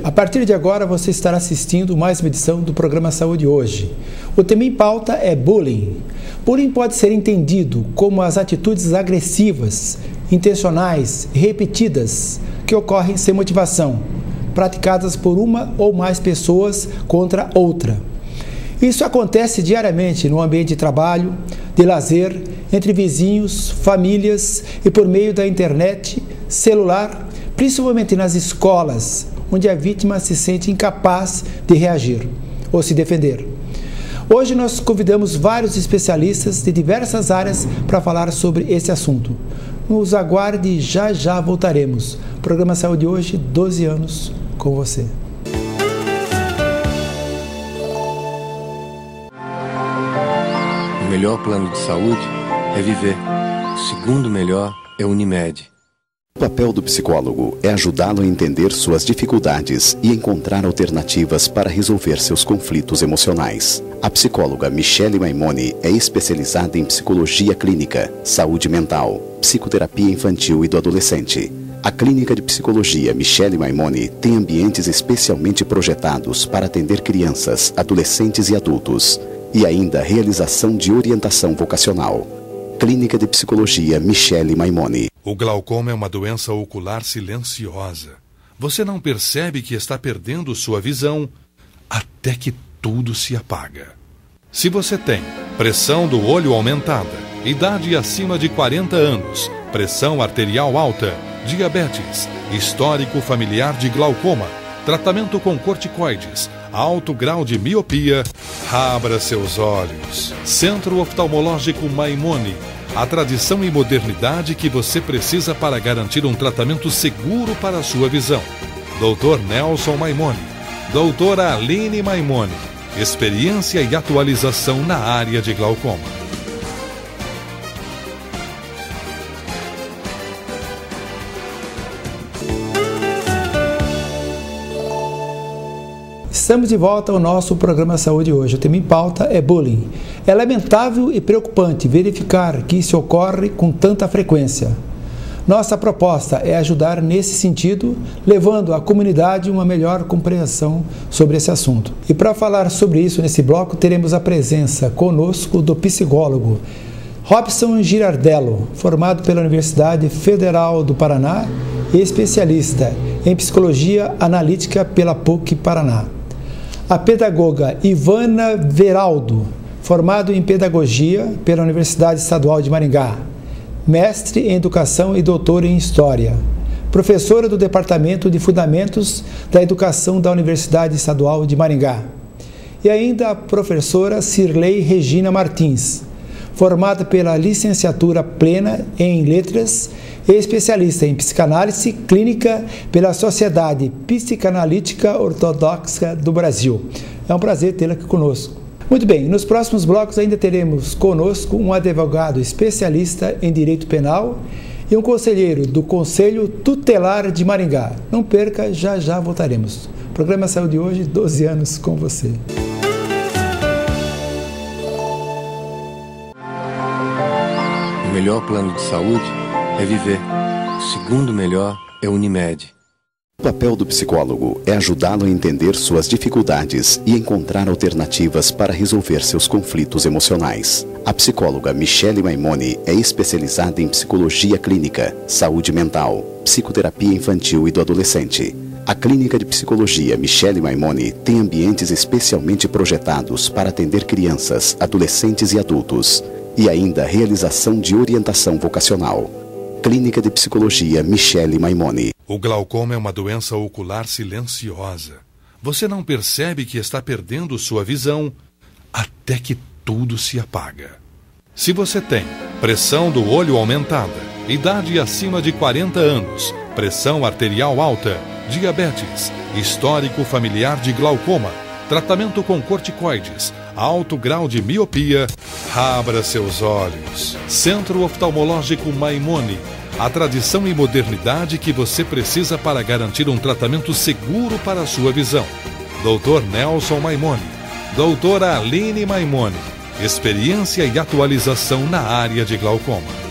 A partir de agora você estará assistindo mais uma edição do programa Saúde Hoje. O tema em pauta é bullying. Bullying pode ser entendido como as atitudes agressivas, intencionais e repetidas que ocorrem sem motivação, praticadas por uma ou mais pessoas contra outra. Isso acontece diariamente no ambiente de trabalho, de lazer, entre vizinhos, famílias e por meio da internet, celular, principalmente nas escolas, onde a vítima se sente incapaz de reagir ou se defender. Hoje nós convidamos vários especialistas de diversas áreas para falar sobre esse assunto. Nos aguarde e já voltaremos. Programa Saúde Hoje, 12 anos com você. O melhor plano de saúde é viver. O segundo melhor é Unimed. O papel do psicólogo é ajudá-lo a entender suas dificuldades e encontrar alternativas para resolver seus conflitos emocionais. A psicóloga Michele Maimoni é especializada em psicologia clínica, saúde mental, psicoterapia infantil e do adolescente. A Clínica de Psicologia Michele Maimoni tem ambientes especialmente projetados para atender crianças, adolescentes e adultos, e ainda realização de orientação vocacional. Clínica de Psicologia Michele Maimoni. O glaucoma é uma doença ocular silenciosa. Você não percebe que está perdendo sua visão até que tudo se apaga. Se você tem pressão do olho aumentada, idade acima de 40 anos, pressão arterial alta, diabetes, histórico familiar de glaucoma, tratamento com corticoides, alto grau de miopia, abra seus olhos. Centro Oftalmológico Maimoni. A tradição e modernidade que você precisa para garantir um tratamento seguro para a sua visão. Dr. Nelson Maimoni. Doutora Aline Maimoni. Experiência e atualização na área de glaucoma. Estamos de volta ao nosso programa Saúde Hoje. O tema em pauta é bullying. É lamentável e preocupante verificar que isso ocorre com tanta frequência. Nossa proposta é ajudar nesse sentido, levando à comunidade uma melhor compreensão sobre esse assunto. E para falar sobre isso nesse bloco, teremos a presença conosco do psicólogo Robson Girardello, formado pela Universidade Federal do Paraná e especialista em psicologia analítica pela PUC Paraná. A pedagoga Ivana Veraldo, formado em pedagogia pela Universidade Estadual de Maringá, mestre em educação e doutora em história, professora do Departamento de Fundamentos da Educação da Universidade Estadual de Maringá. E ainda a professora Cirlei Regina Martins, formada pela licenciatura plena em letras e especialista em psicanálise clínica pela Sociedade Psicanalítica Ortodoxa do Brasil. É um prazer tê-la aqui conosco. Muito bem, nos próximos blocos ainda teremos conosco um advogado especialista em direito penal e um conselheiro do Conselho Tutelar de Maringá. Não perca, já voltaremos. Programa Saúde Hoje, 12 anos com você. O melhor plano de saúde é viver. O segundo melhor é Unimed. O papel do psicólogo é ajudá-lo a entender suas dificuldades e encontrar alternativas para resolver seus conflitos emocionais. A psicóloga Michele Maimoni é especializada em psicologia clínica, saúde mental, psicoterapia infantil e do adolescente. A Clínica de Psicologia Michele Maimoni tem ambientes especialmente projetados para atender crianças, adolescentes e adultos, e ainda realização de orientação vocacional. Clínica de Psicologia Michele Maimoni. O glaucoma é uma doença ocular silenciosa. Você não percebe que está perdendo sua visão até que tudo se apaga. Se você tem pressão do olho aumentada, idade acima de 40 anos, pressão arterial alta, diabetes, histórico familiar de glaucoma, tratamento com corticoides, alto grau de miopia, abra seus olhos. Centro Oftalmológico Maimoni. A tradição e modernidade que você precisa para garantir um tratamento seguro para a sua visão. Dr. Nelson Maimoni. Doutora Aline Maimoni. Experiência e atualização na área de glaucoma.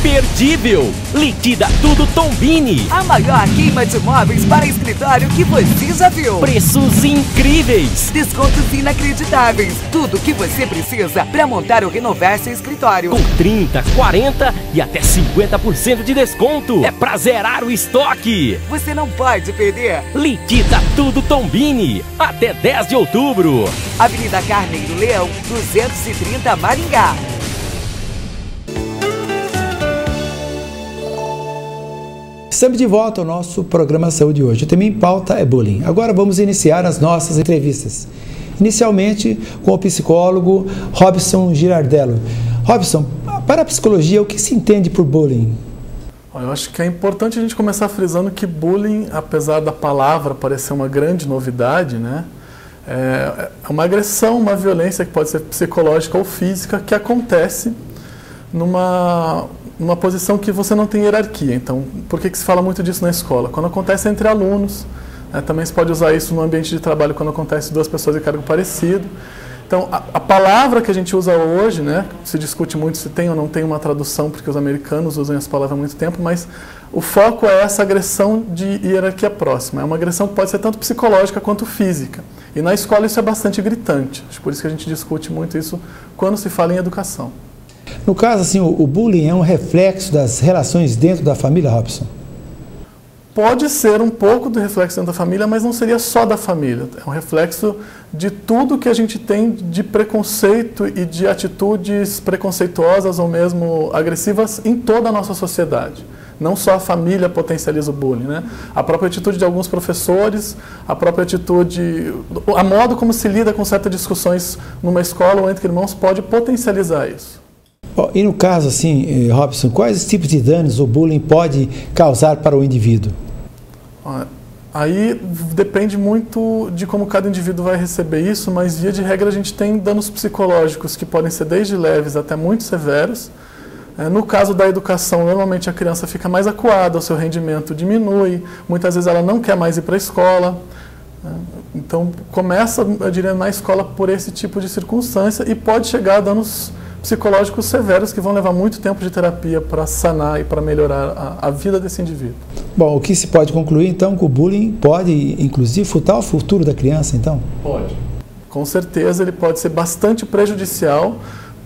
imperdível. Liquida Tudo Tombini. A maior queima de móveis para escritório que você já viu. Preços incríveis. Descontos inacreditáveis. Tudo o que você precisa para montar ou renovar seu escritório. Com 30, 40 e até 50% de desconto. É pra zerar o estoque. Você não pode perder. Liquida Tudo Tombini. Até 10 de outubro. Avenida Carmen do Leão, 230 Maringá. Estamos de volta ao nosso programa Saúde hoje. O tema em pauta é bullying. Agora vamos iniciar as nossas entrevistas. Inicialmente com o psicólogo Robson Girardello. Robson, para a psicologia, o que se entende por bullying? Eu acho que é importante a gente começar frisando que bullying, apesar da palavra parecer uma grande novidade, né, é uma agressão, uma violência que pode ser psicológica ou física que acontece numa posição que você não tem hierarquia. Então, por que se fala muito disso na escola? Quando acontece entre alunos, também se pode usar isso no ambiente de trabalho quando acontece duas pessoas de cargo parecido. Então, a palavra que a gente usa hoje, né, se discute muito se tem ou não tem uma tradução, porque os americanos usam essa palavra há muito tempo, mas o foco é essa agressão de hierarquia próxima. É uma agressão que pode ser tanto psicológica quanto física. E na escola isso é bastante gritante. Por isso que a gente discute muito isso quando se fala em educação. No caso, assim, o bullying é um reflexo das relações dentro da família, Robson? Pode ser um pouco do reflexo dentro da família, mas não seria só da família. É um reflexo de tudo que a gente tem de preconceito e de atitudes preconceituosas ou mesmo agressivas em toda a nossa sociedade. Não só a família potencializa o bullying, né? A própria atitude de alguns professores, a própria atitude, a modo como se lida com certas discussões numa escola ou entre irmãos pode potencializar isso. E no caso, assim, Robson, quais tipos de danos o bullying pode causar para o indivíduo? Aí depende muito de como cada indivíduo vai receber isso, mas via de regra a gente tem danos psicológicos que podem ser desde leves até muito severos. No caso da educação, normalmente a criança fica mais acuada, o seu rendimento diminui, muitas vezes ela não quer mais ir para a escola. Então começa, eu diria, na escola por esse tipo de circunstância e pode chegar a danos psicológicos severos que vão levar muito tempo de terapia para sanar e para melhorar a vida desse indivíduo. Bom, o que se pode concluir então que o bullying pode inclusive furtar o futuro da criança, então? Pode. Com certeza ele pode ser bastante prejudicial,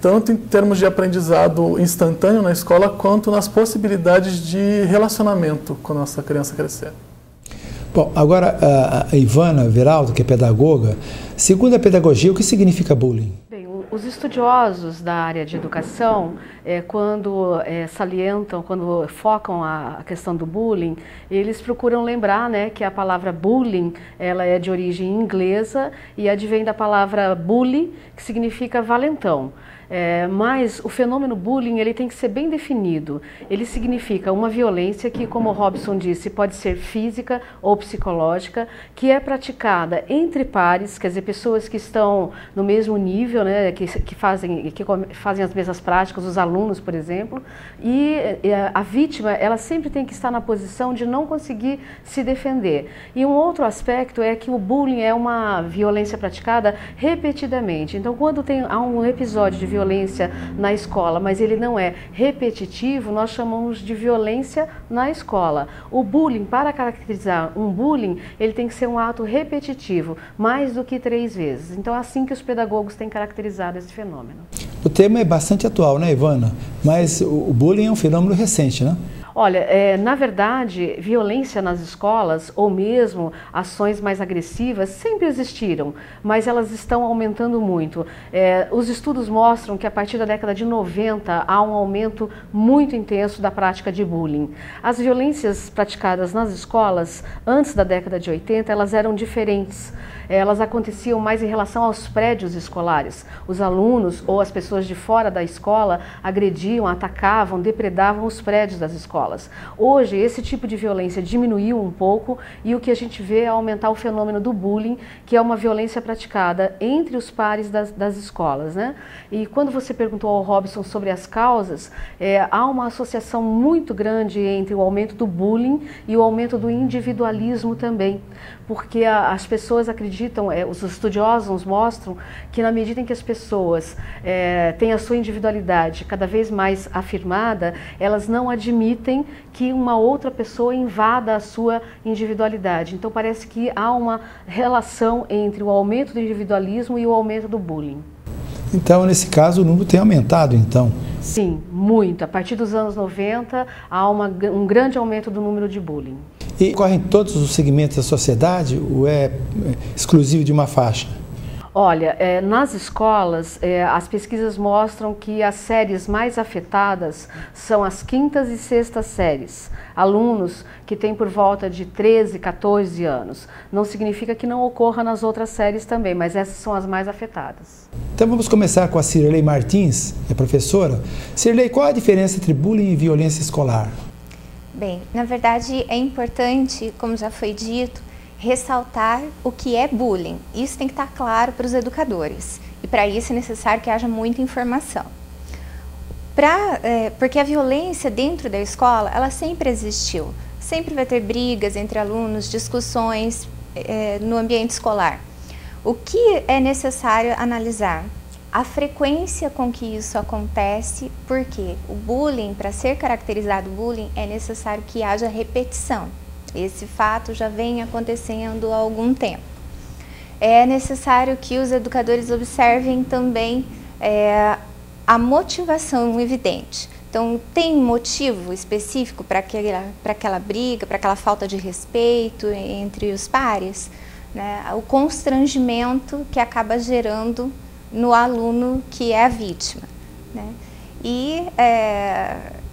tanto em termos de aprendizado instantâneo na escola, quanto nas possibilidades de relacionamento quando essa criança crescer. Bom, agora a Ivana Veraldo, que é pedagoga, segundo a pedagogia, o que significa bullying? Os estudiosos da área de educação, quando salientam, quando focam a questão do bullying, eles procuram lembrar, né, que a palavra bullying ela é de origem inglesa e advém da palavra bully, que significa valentão. Mas o fenômeno bullying ele tem que ser bem definido. Ele significa uma violência que, como o Robson disse, pode ser física ou psicológica, que é praticada entre pares, quer dizer, pessoas que estão no mesmo nível, né, que fazem as mesmas práticas, os alunos, por exemplo, e a vítima ela sempre tem que estar na posição de não conseguir se defender. E um outro aspecto é que o bullying é uma violência praticada repetidamente. Então, quando há um episódio de violência na escola, mas ele não é repetitivo, nós chamamos de violência na escola. O bullying, para caracterizar um bullying, ele tem que ser um ato repetitivo, mais do que 3 vezes. Então é assim que os pedagogos têm caracterizado esse fenômeno. O tema é bastante atual, né, Ivana? Mas o bullying é um fenômeno recente, né? Olha, na verdade, violência nas escolas, ou mesmo ações mais agressivas, sempre existiram, mas elas estão aumentando muito. Os estudos mostram que a partir da década de 90 há um aumento muito intenso da prática de bullying. As violências praticadas nas escolas, antes da década de 80, elas eram diferentes. Elas aconteciam mais em relação aos prédios escolares. Os alunos ou as pessoas de fora da escola agrediam, atacavam, depredavam os prédios das escolas. escolas. Hoje, esse tipo de violência diminuiu um pouco e o que a gente vê é aumentar o fenômeno do bullying, que é uma violência praticada entre os pares das escolas, né? E quando você perguntou ao Robson sobre as causas, há uma associação muito grande entre o aumento do bullying e o aumento do individualismo também, porque as pessoas acreditam, os estudiosos mostram que na medida em que as pessoas têm a sua individualidade cada vez mais afirmada, elas não admitem que uma outra pessoa invada a sua individualidade. Então parece que há uma relação entre o aumento do individualismo e o aumento do bullying. Então, nesse caso, o número tem aumentado, então? Sim, muito. A partir dos anos 90, há um grande aumento do número de bullying. E ocorre em todos os segmentos da sociedade ou é exclusivo de uma faixa? Olha, nas escolas, as pesquisas mostram que as séries mais afetadas são as quintas e sextas séries. Alunos que têm por volta de 13, 14 anos. Não significa que não ocorra nas outras séries também, mas essas são as mais afetadas. Então vamos começar com a Cirlei Martins, é professora. Cirlei, qual a diferença entre bullying e violência escolar? Bem, na verdade é importante, como já foi dito, ressaltar o que é bullying. Isso tem que estar claro para os educadores e para isso é necessário que haja muita informação. Porque a violência dentro da escola, ela sempre existiu. Sempre vai ter brigas entre alunos, discussões no ambiente escolar. O que é necessário analisar? A frequência com que isso acontece, porque o bullying, para ser caracterizado bullying, é necessário que haja repetição. Esse fato já vem acontecendo há algum tempo. É necessário que os educadores observem também a motivação evidente. Então, tem motivo específico para aquela briga, para aquela falta de respeito entre os pares, né? O constrangimento que acaba gerando no aluno que é a vítima, né? E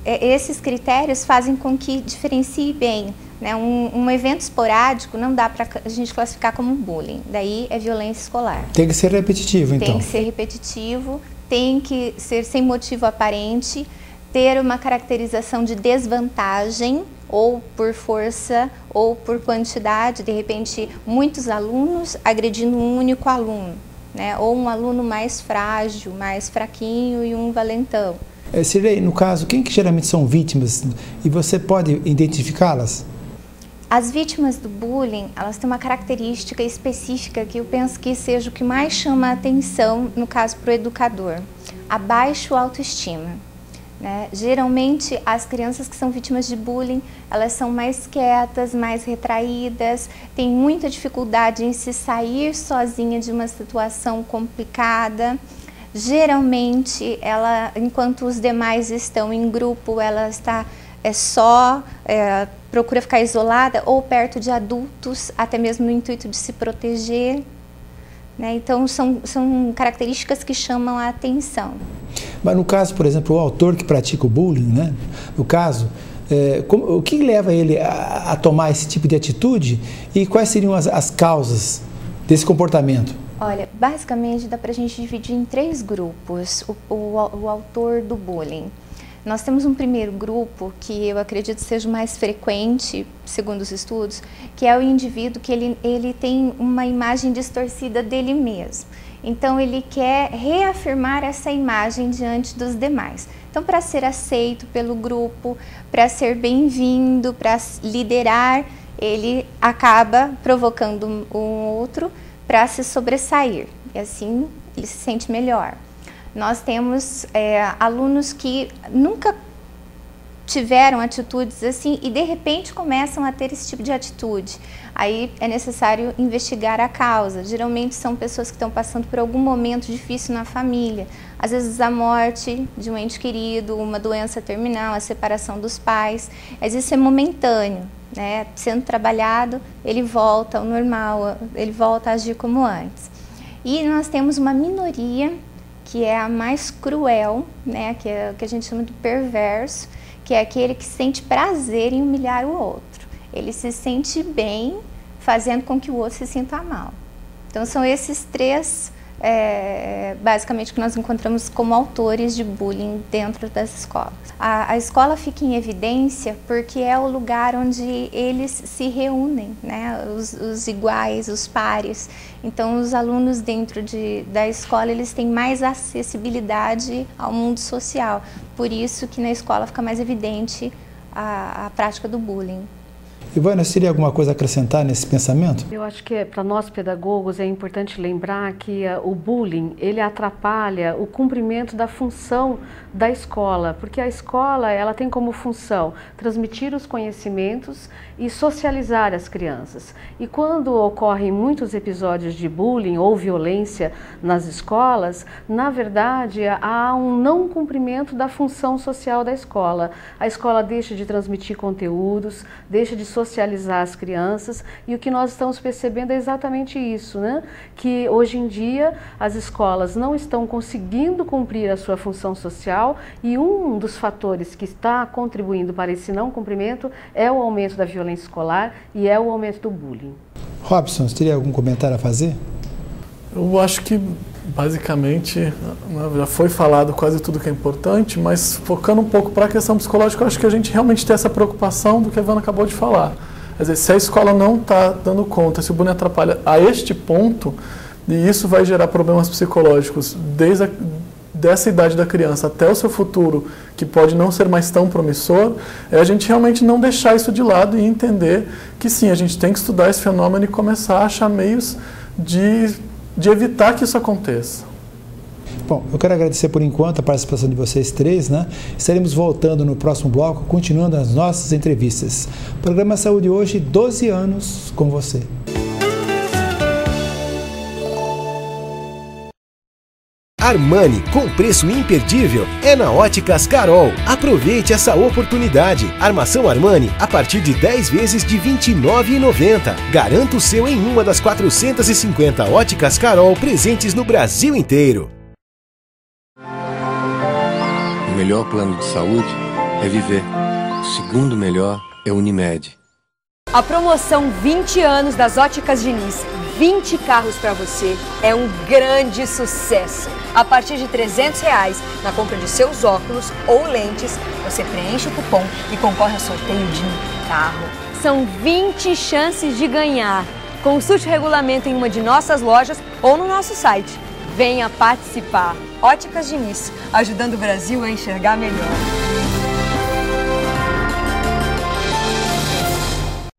esses critérios fazem com que diferencie bem, né? Um evento esporádico não dá para a gente classificar como bullying, daí é violência escolar. Tem que ser repetitivo, então. Tem que ser repetitivo, tem que ser sem motivo aparente, ter uma caracterização de desvantagem, ou por força, ou por quantidade, de repente muitos alunos agredindo um único aluno, né? Ou um aluno mais frágil, mais fraquinho e um valentão. Cirlei, no caso, quem que geralmente são vítimas e você pode identificá-las? As vítimas do bullying, elas têm uma característica específica que eu penso que seja o que mais chama a atenção, no caso, para o educador. A baixa autoestima, né? Geralmente, as crianças que são vítimas de bullying, elas são mais quietas, mais retraídas, têm muita dificuldade em se sair sozinha de uma situação complicada. Geralmente, enquanto os demais estão em grupo, ela está procura ficar isolada ou perto de adultos, até mesmo no intuito de se proteger, né? Então, são características que chamam a atenção. Mas no caso, por exemplo, o autor que pratica o bullying, né? No caso, o que leva ele a tomar esse tipo de atitude e quais seriam as causas desse comportamento? Olha, basicamente dá para a gente dividir em 3 grupos o autor do bullying. Nós temos um primeiro grupo que eu acredito seja o mais frequente, segundo os estudos, que é o indivíduo que ele tem uma imagem distorcida dele mesmo. Então, ele quer reafirmar essa imagem diante dos demais. Então, para ser aceito pelo grupo, para ser bem-vindo, para liderar, ele acaba provocando um outro para se sobressair. E assim, ele se sente melhor. Nós temos alunos que nunca tiveram atitudes assim e de repente começam a ter esse tipo de atitude. Aí é necessário investigar a causa. Geralmente são pessoas que estão passando por algum momento difícil na família. Às vezes a morte de um ente querido, uma doença terminal, a separação dos pais. Mas isso é momentâneo, né? Sendo trabalhado, ele volta ao normal, ele volta a agir como antes. E nós temos uma minoria que é a mais cruel, né, que é o que a gente chama de perverso, que é aquele que sente prazer em humilhar o outro. Ele se sente bem fazendo com que o outro se sinta mal. Então são esses 3 basicamente que nós encontramos como autores de bullying dentro das escolas. A escola fica em evidência porque é o lugar onde eles se reúnem, né? Os iguais, os pares. Então, os alunos dentro da escola, eles têm mais acessibilidade ao mundo social. Por isso que na escola fica mais evidente a prática do bullying. Ivana, você teria alguma coisa a acrescentar nesse pensamento? Eu acho que para nós pedagogos é importante lembrar que o bullying, ele atrapalha o cumprimento da função da escola, porque a escola ela tem como função transmitir os conhecimentos e socializar as crianças. E quando ocorrem muitos episódios de bullying ou violência nas escolas, na verdade há um não cumprimento da função social da escola. A escola deixa de transmitir conteúdos, deixa de socializar as crianças, e o que nós estamos percebendo é exatamente isso, né? Que hoje em dia as escolas não estão conseguindo cumprir a sua função social, e um dos fatores que está contribuindo para esse não cumprimento é o aumento da violência escolar e é o aumento do bullying. Robson, você teria algum comentário a fazer? Eu acho que basicamente já foi falado quase tudo que é importante, mas focando um pouco para a questão psicológica, eu acho que a gente realmente tem essa preocupação do que a Ivana acabou de falar. Quer dizer, se a escola não está dando conta, se o bullying atrapalha a este ponto, e isso vai gerar problemas psicológicos dessa idade da criança até o seu futuro, que pode não ser mais tão promissor, é a gente realmente não deixar isso de lado e entender que sim, a gente tem que estudar esse fenômeno e começar a achar meios de evitar que isso aconteça. Bom, eu quero agradecer por enquanto a participação de vocês três, né? Estaremos voltando no próximo bloco, continuando as nossas entrevistas. Programa Saúde hoje, 12 anos com você. Armani, com preço imperdível, é na Óticas Carol. Aproveite essa oportunidade. Armação Armani a partir de 10 vezes de R$ 29,90. Garanta o seu em uma das 450 Óticas Carol presentes no Brasil inteiro. O melhor plano de saúde é viver. O segundo melhor é Unimed. A promoção 20 anos das Óticas Diniz, 20 carros para você, é um grande sucesso. A partir de R$ 300 na compra de seus óculos ou lentes, você preenche o cupom e concorre ao sorteio de um carro. São 20 chances de ganhar. Consulte o regulamento em uma de nossas lojas ou no nosso site. Venha participar. Óticas Diniz, ajudando o Brasil a enxergar melhor.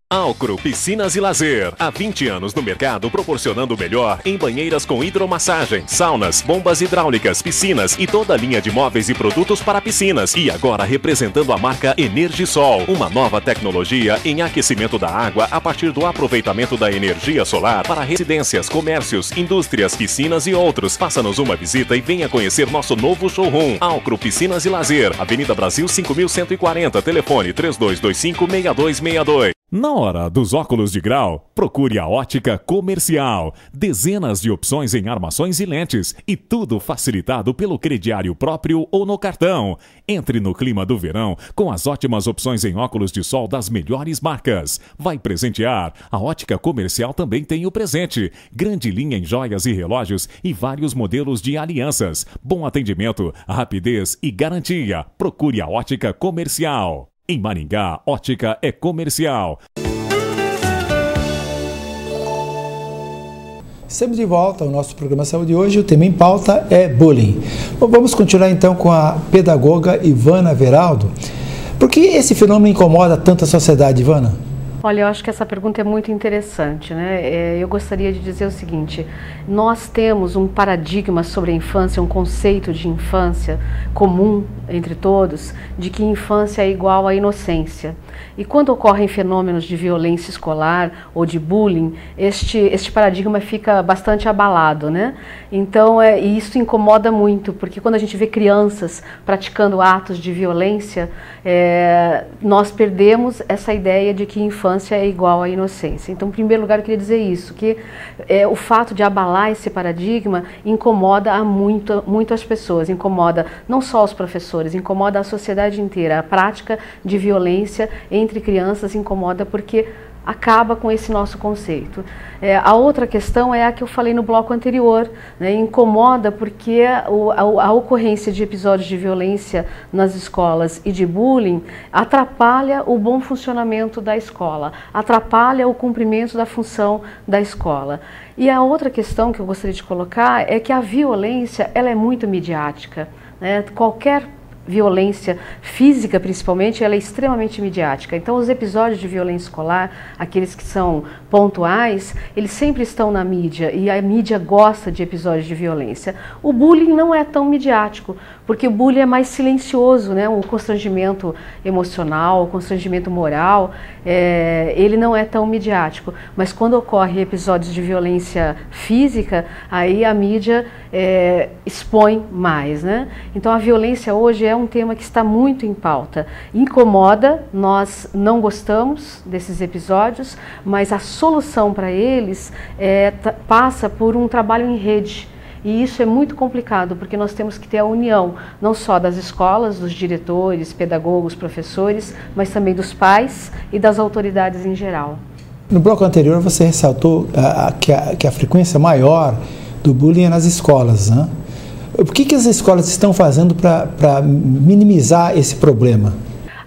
Alcro Piscinas e Lazer. Há 20 anos no mercado, proporcionando o melhor em banheiras com hidromassagem, saunas, bombas hidráulicas, piscinas e toda a linha de móveis e produtos para piscinas. E agora representando a marca Energisol, uma nova tecnologia em aquecimento da água a partir do aproveitamento da energia solar para residências, comércios, indústrias, piscinas e outros. Faça-nos uma visita e venha conhecer nosso novo showroom. Alcro Piscinas e Lazer, Avenida Brasil 5140, telefone 3225-6262. Na hora dos óculos de grau, procure a Ótica Comercial. Dezenas de opções em armações e lentes e tudo facilitado pelo crediário próprio ou no cartão. Entre no clima do verão com as ótimas opções em óculos de sol das melhores marcas. Vai presentear? A Ótica Comercial também tem o presente. Grande linha em joias e relógios e vários modelos de alianças. Bom atendimento, rapidez e garantia. Procure a Ótica Comercial. Em Maringá, Ótica é Comercial. Estamos de volta ao nosso programa Saúde hoje. O tema em pauta é bullying. Bom, vamos continuar então com a pedagoga Ivana Veraldo. Por que esse fenômeno incomoda tanto a sociedade, Ivana? Olha, eu acho que essa pergunta é muito interessante, né? Eu gostaria de dizer o seguinte: nós temos um paradigma sobre a infância, um conceito de infância comum entre todos, de que infância é igual à inocência. E quando ocorrem fenômenos de violência escolar ou de bullying, este paradigma fica bastante abalado, né? Então, isso incomoda muito, porque quando a gente vê crianças praticando atos de violência, nós perdemos essa ideia de que infância é igual à inocência. Então, em primeiro lugar, eu queria dizer isso, que o fato de abalar esse paradigma incomoda muito as pessoas, incomoda não só os professores, incomoda a sociedade inteira. A prática de violência entre crianças incomoda porque acaba com esse nosso conceito. A outra questão é a que eu falei no bloco anterior, né? Incomoda porque a ocorrência de episódios de violência nas escolas e de bullying atrapalha o bom funcionamento da escola, atrapalha o cumprimento da função da escola. E a outra questão que eu gostaria de colocar é que a violência, ela é muito midiática, né? Qualquer violência física, principalmente, ela é extremamente midiática. Então, os episódios de violência escolar, aqueles que são pontuais, eles sempre estão na mídia e a mídia gosta de episódios de violência. O bullying não é tão midiático, porque o bullying é mais silencioso, né? O constrangimento emocional, o constrangimento moral, ele não é tão midiático. Mas quando ocorre episódios de violência física, aí a mídia expõe mais, né? Então, a violência hoje é um tema que está muito em pauta. Incomoda, nós não gostamos desses episódios, mas a solução para eles passa por um trabalho em rede. E isso é muito complicado, porque nós temos que ter a união, não só das escolas, dos diretores, pedagogos, professores, mas também dos pais e das autoridades em geral. No bloco anterior você ressaltou que a frequência maior do bullying é nas escolas, né? O que as escolas estão fazendo para minimizar esse problema?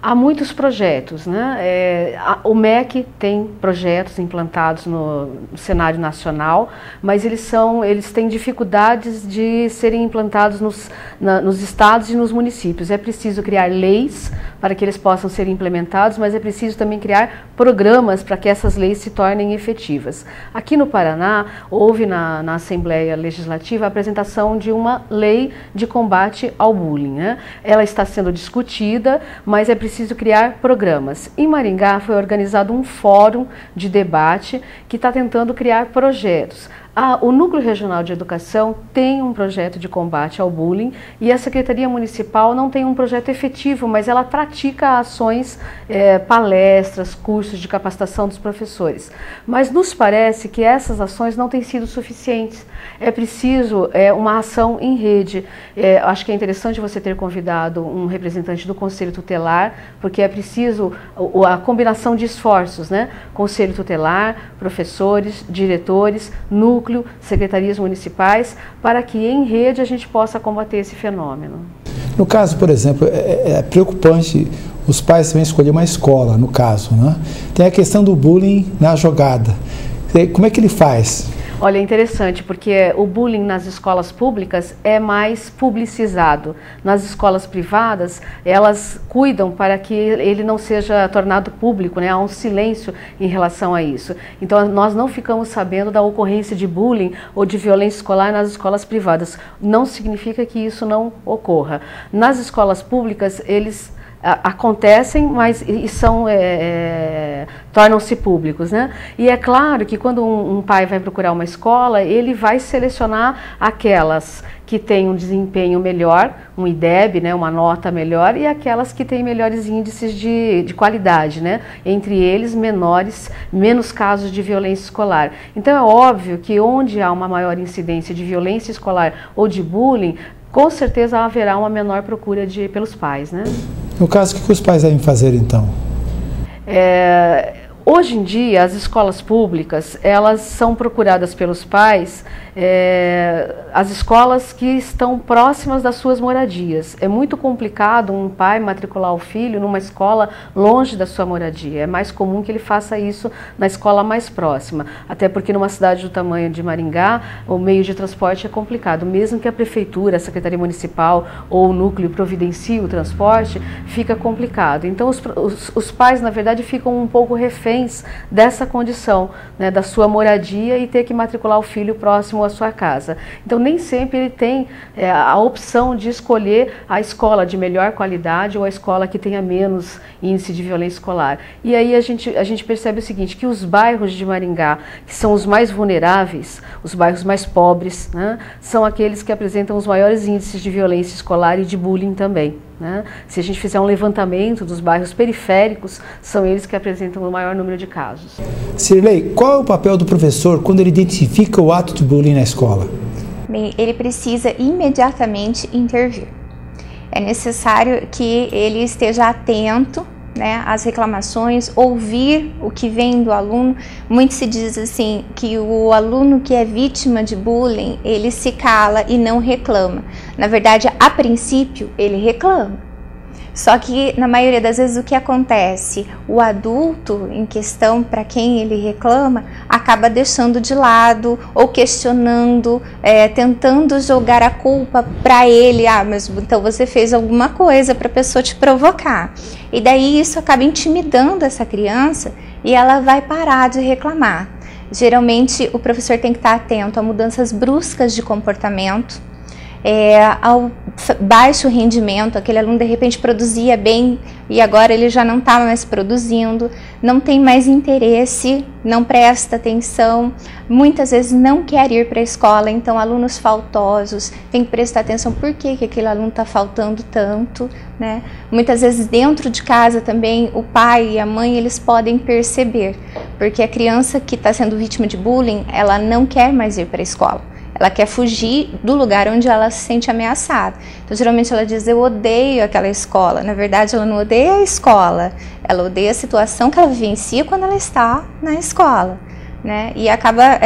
Há muitos projetos, né? O MEC tem projetos implantados no cenário nacional, mas eles têm dificuldades de serem implantados nos estados e nos municípios. É preciso criar leis para que eles possam ser implementados, mas é preciso também criar programas para que essas leis se tornem efetivas. Aqui no Paraná, houve na Assembleia Legislativa a apresentação de uma lei de combate ao bullying, né? Ela está sendo discutida, mas é preciso criar programas. Em Maringá foi organizado um fórum de debate que está tentando criar projetos. O Núcleo Regional de Educação tem um projeto de combate ao bullying e a Secretaria Municipal não tem um projeto efetivo, mas ela pratica ações, palestras, cursos de capacitação dos professores. Mas nos parece que essas ações não têm sido suficientes. É preciso uma ação em rede. Acho que é interessante você ter convidado um representante do Conselho Tutelar, porque é preciso a combinação de esforços, né? Conselho Tutelar, professores, diretores, núcleo, secretarias municipais, para que em rede a gente possa combater esse fenômeno. No caso, por exemplo, é preocupante os pais também escolher uma escola, no caso, né? Tem a questão do bullying na jogada. Como é que ele faz? Olha, é interessante, porque o bullying nas escolas públicas é mais publicizado. Nas escolas privadas, elas cuidam para que ele não seja tornado público, né? Há um silêncio em relação a isso. Então, nós não ficamos sabendo da ocorrência de bullying ou de violência escolar nas escolas privadas. Não significa que isso não ocorra. Nas escolas públicas, eles acontecem, mas tornam-se públicos, né? E é claro que quando um pai vai procurar uma escola, ele vai selecionar aquelas que têm um desempenho melhor, um IDEB, né, uma nota melhor, e aquelas que têm melhores índices de qualidade, né? Entre eles, menos casos de violência escolar. Então é óbvio que onde há uma maior incidência de violência escolar ou de bullying, com certeza haverá uma menor procura pelos pais, né? No caso, o que os pais devem fazer, então? Hoje em dia, as escolas públicas, elas são procuradas pelos pais, as escolas que estão próximas das suas moradias. É muito complicado um pai matricular o filho numa escola longe da sua moradia. É mais comum que ele faça isso na escola mais próxima. Até porque numa cidade do tamanho de Maringá, o meio de transporte é complicado. Mesmo que a prefeitura, a Secretaria Municipal ou o núcleo providencie o transporte, fica complicado. Então os pais, na verdade, ficam um pouco reféns dessa condição, né, da sua moradia e ter que matricular o filho próximo à sua casa. Então nem sempre ele tem a opção de escolher a escola de melhor qualidade ou a escola que tenha menos índice de violência escolar. E aí a gente percebe o seguinte, que os bairros de Maringá, que são os mais vulneráveis, os bairros mais pobres, né, são aqueles que apresentam os maiores índices de violência escolar e de bullying também, né? Se a gente fizer um levantamento dos bairros periféricos, são eles que apresentam o maior número de casos. Cirilei, qual é o papel do professor quando ele identifica o ato de bullying na escola? Bem, ele precisa imediatamente intervir. É necessário que ele esteja atento, né, as reclamações, ouvir o que vem do aluno. Muito se diz assim que o aluno que é vítima de bullying, ele se cala e não reclama. Na verdade, a princípio, ele reclama. Só que, na maioria das vezes, o que acontece? O adulto em questão, para quem ele reclama, acaba deixando de lado ou questionando, tentando jogar a culpa para ele. Ah, mas então você fez alguma coisa para a pessoa te provocar. E daí isso acaba intimidando essa criança e ela vai parar de reclamar. Geralmente, o professor tem que estar atento a mudanças bruscas de comportamento, ao baixo rendimento. Aquele aluno de repente produzia bem e agora ele já não está mais produzindo, não tem mais interesse, não presta atenção, muitas vezes não quer ir para a escola. Então, alunos faltosos, tem que prestar atenção por que aquele aluno está faltando tanto, né? Muitas vezes dentro de casa também o pai e a mãe, eles podem perceber, porque a criança que está sendo vítima de bullying, ela não quer mais ir para a escola. Ela quer fugir do lugar onde ela se sente ameaçada. Então, geralmente ela diz, eu odeio aquela escola. Na verdade, ela não odeia a escola. Ela odeia a situação que ela vivencia quando ela está na escola, né? E acaba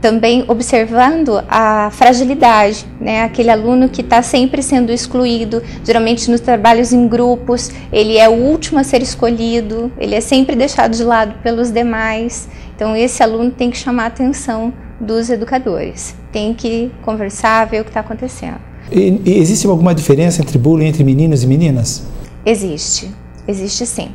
também observando a fragilidade, né? Aquele aluno que está sempre sendo excluído, geralmente nos trabalhos em grupos, ele é o último a ser escolhido, ele é sempre deixado de lado pelos demais. Então, esse aluno tem que chamar a atenção dos educadores, tem que conversar, ver o que está acontecendo. E existe alguma diferença entre bullying entre meninos e meninas? Existe sim.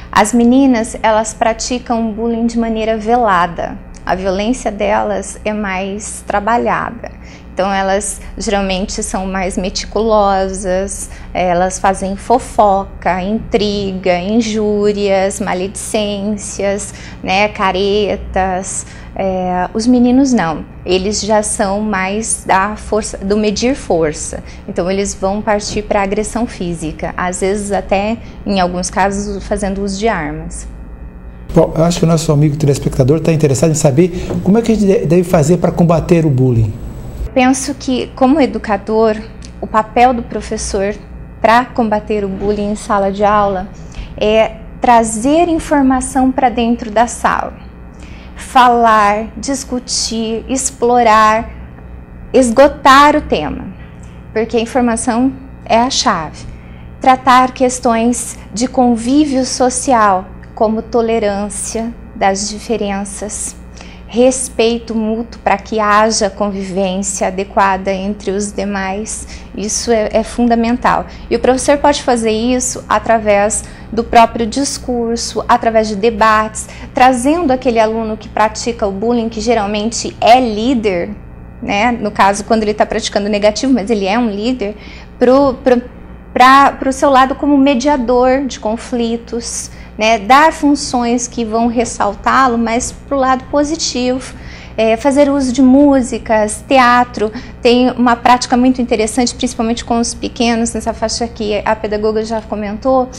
As meninas, elas praticam bullying de maneira velada, a violência delas é mais trabalhada. Então, elas geralmente são mais meticulosas, elas fazem fofoca, intriga, injúrias, maledicências, né, caretas. Os meninos não, eles já são mais da força, do medir força. Então, eles vão partir para agressão física, às vezes até, em alguns casos, fazendo uso de armas. Bom, eu acho que o nosso amigo telespectador está interessado em saber como é que a gente deve fazer para combater o bullying. Penso que, como educador, o papel do professor para combater o bullying em sala de aula é trazer informação para dentro da sala. Falar, discutir, explorar, esgotar o tema, porque a informação é a chave. Tratar questões de convívio social, como tolerância das diferenças, respeito mútuo para que haja convivência adequada entre os demais, isso é fundamental. E o professor pode fazer isso através do próprio discurso, através de debates, trazendo aquele aluno que pratica o bullying, que geralmente é líder, né? No caso, quando ele está praticando negativo, mas ele é um líder, para o seu lado como mediador de conflitos, né, dar funções que vão ressaltá-lo, mas para o lado positivo, fazer uso de músicas, teatro. Tem uma prática muito interessante, principalmente com os pequenos, nessa faixa que a pedagoga já comentou,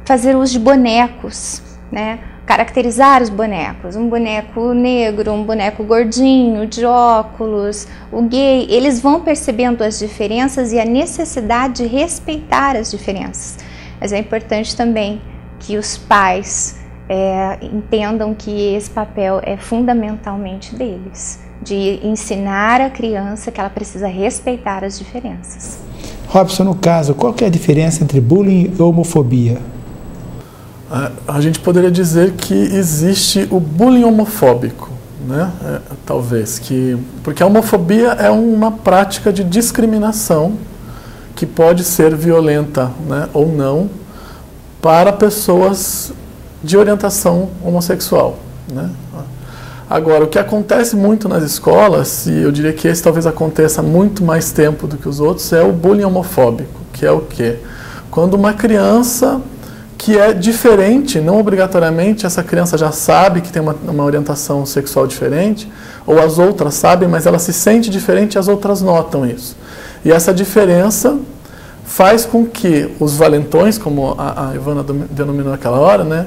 fazer uso de bonecos, né, caracterizar os bonecos, um boneco negro, um boneco gordinho, de óculos, o gay. Eles vão percebendo as diferenças e a necessidade de respeitar as diferenças. Mas é importante também que os pais entendam que esse papel é fundamentalmente deles, de ensinar a criança que ela precisa respeitar as diferenças. Robson, no caso, qual que é a diferença entre bullying e homofobia? A gente poderia dizer que existe o bullying homofóbico, né? Talvez, porque a homofobia é uma prática de discriminação que pode ser violenta, né, ou não, para pessoas de orientação homossexual, né? Agora, o que acontece muito nas escolas, e eu diria que esse talvez aconteça há muito mais tempo do que os outros, é o bullying homofóbico, que é o quê? Quando uma criança que é diferente, não obrigatoriamente essa criança já sabe que tem uma orientação sexual diferente, ou as outras sabem, mas ela se sente diferente e as outras notam isso. E essa diferença faz com que os valentões, como a Ivana denominou naquela hora, né,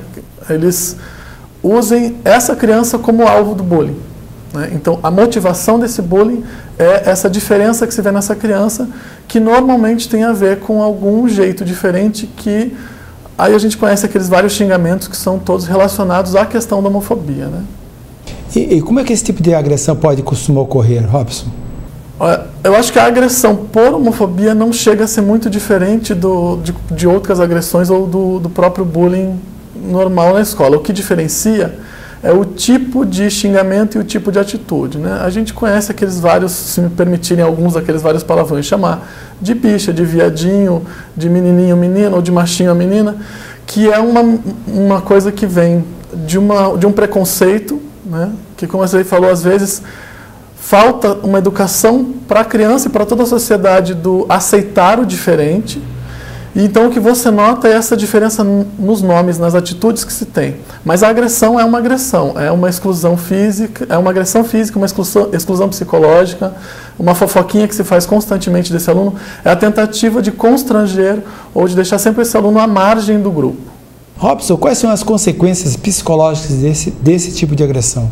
eles usem essa criança como alvo do bullying, né? Então, a motivação desse bullying é essa diferença que se vê nessa criança, que normalmente tem a ver com algum jeito diferente que aí a gente conhece aqueles vários xingamentos que são todos relacionados à questão da homofobia, né? E como é que esse tipo de agressão costuma ocorrer, Robson? Eu acho que a agressão por homofobia não chega a ser muito diferente de outras agressões ou do próprio bullying normal na escola. O que diferencia é o tipo de xingamento e o tipo de atitude, né? A gente conhece aqueles vários, se me permitirem alguns daqueles vários palavrões, chamar de bicha, de viadinho, de menininho, menina, ou de machinho, menina, que é uma coisa que vem de um preconceito, né? Que, como você falou, às vezes falta uma educação para a criança e para toda a sociedade do aceitar o diferente. E então o que você nota é essa diferença nos nomes, nas atitudes que se tem. Mas a agressão, é uma exclusão física, é uma agressão física, uma exclusão psicológica, uma fofoquinha que se faz constantemente desse aluno, é a tentativa de constranger ou de deixar sempre esse aluno à margem do grupo. Robson, quais são as consequências psicológicas desse tipo de agressão?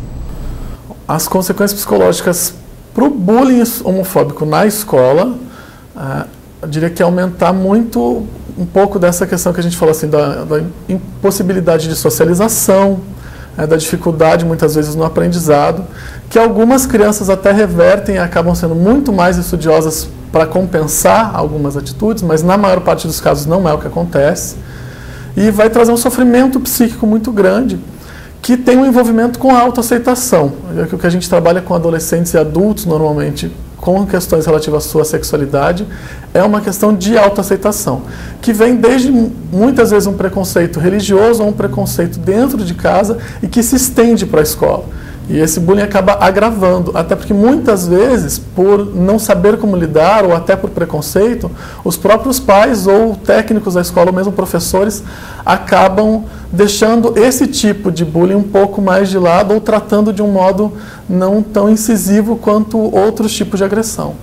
As consequências psicológicas para o bullying homofóbico na escola, eu diria que aumentar muito um pouco dessa questão que a gente falou assim, da impossibilidade de socialização, da dificuldade muitas vezes no aprendizado, que algumas crianças até revertem e acabam sendo muito mais estudiosas para compensar algumas atitudes, mas na maior parte dos casos não é o que acontece, e vai trazer um sofrimento psíquico muito grande, que tem um envolvimento com a autoaceitação. O que a gente trabalha com adolescentes e adultos normalmente, com questões relativas à sua sexualidade, é uma questão de autoaceitação, que vem desde muitas vezes um preconceito religioso ou um preconceito dentro de casa e que se estende para a escola. E esse bullying acaba agravando, até porque muitas vezes, por não saber como lidar ou até por preconceito, os próprios pais ou técnicos da escola, ou mesmo professores, acabam deixando esse tipo de bullying um pouco mais de lado ou tratando de um modo não tão incisivo quanto outros tipos de agressão.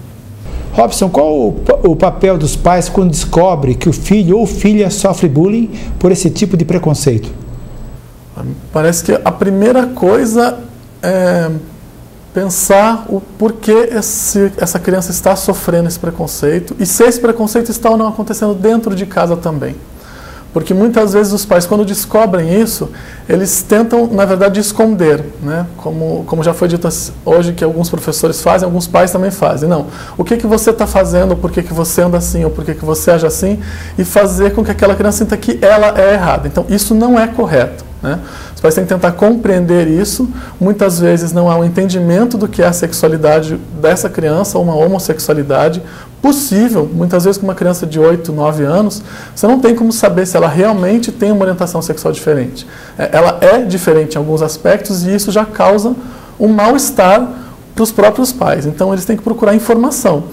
Robson, qual o papel dos pais quando descobre que o filho ou filha sofre bullying por esse tipo de preconceito? Parece que a primeira coisa é pensar o porquê essa criança está sofrendo esse preconceito e se esse preconceito está ou não acontecendo dentro de casa também. Porque muitas vezes os pais, quando descobrem isso, eles tentam, na verdade, esconder, né? Como já foi dito hoje que alguns professores fazem, alguns pais também fazem. Não, o que você está fazendo, por que você anda assim, ou por que você age assim, e fazer com que aquela criança sinta que ela é errada. Então, isso não é correto, né? Os pais têm que tentar compreender isso. Muitas vezes não há um entendimento do que é a sexualidade dessa criança, ou uma homossexualidade possível. Muitas vezes com uma criança de 8, 9 anos, você não tem como saber se ela realmente tem uma orientação sexual diferente. Ela é diferente em alguns aspectos e isso já causa um mal-estar para os próprios pais. Então eles têm que procurar informação.